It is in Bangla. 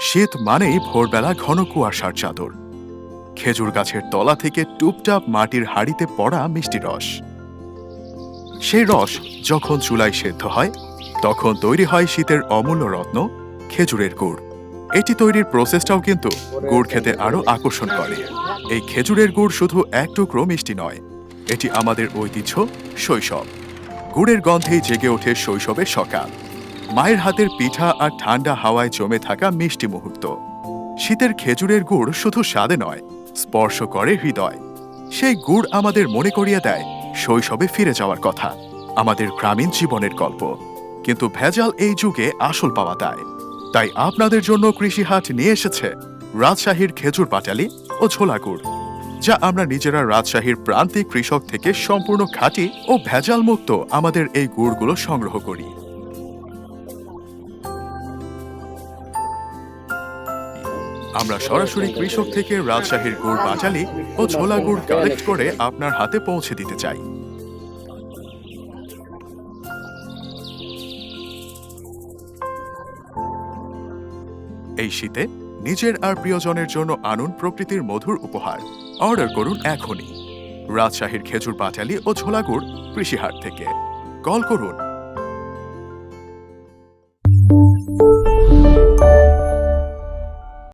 শীত মানেই ভোরবেলা ঘন কুয়াশার চাদর, খেজুর গাছের তলা থেকে টুপটাপ মাটির হাঁড়িতে পড়া মিষ্টি রস। সেই রস যখন চুলায় সেদ্ধ হয় তখন তৈরি হয় শীতের অমূল্য রত্ন খেজুরের গুড়। এটি তৈরির প্রসেসটাও কিন্তু গুড় খেতে আরো আকর্ষণ করে। এই খেজুরের গুড় শুধু এক টুকরো মিষ্টি নয়, এটি আমাদের ঐতিহ্য, শৈশব। গুড়ের গন্ধেই জেগে ওঠে শৈশবের সকাল, মায়ের হাতের পিঠা আর ঠান্ডা হাওয়ায় জমে থাকা মিষ্টি মুহূর্ত। শীতের খেজুরের গুড় শুধু স্বাদে নয়, স্পর্শ করে হৃদয়। সেই গুড় আমাদের মনে করিয়ে দেয় শৈশবে ফিরে যাওয়ার কথা, আমাদের গ্রামীণ জীবনের গল্প। কিন্তু ভেজাল এই যুগে আসল পাওয়া দায়। তাই আপনাদের জন্য কৃষি হাট নিয়ে এসেছে রাজশাহীর খেজুর পাটালি ও ছোলা গুড়, যা আমরা নিজেরা রাজশাহীর প্রান্তিক কৃষক থেকে সম্পূর্ণ খাঁটি ও ভেজাল মুক্ত আমাদের এই গুড়গুলো সংগ্রহ করি। আমরা সরাসরি কৃষক থেকে রাজশাহীর গুড় পাটালি ও ছোলা গুড় কালেক্ট করে আপনার হাতে পৌঁছে দিতে চাই। এই শীতে নিজের আর প্রিয়জনের জন্য আনুন প্রকৃতির মধুর উপহার। অর্ডার করুন এখনই রাজশাহীর খেজুর পাটালি ও ছোলা গুড় কৃষি হাট থেকে। কল করুন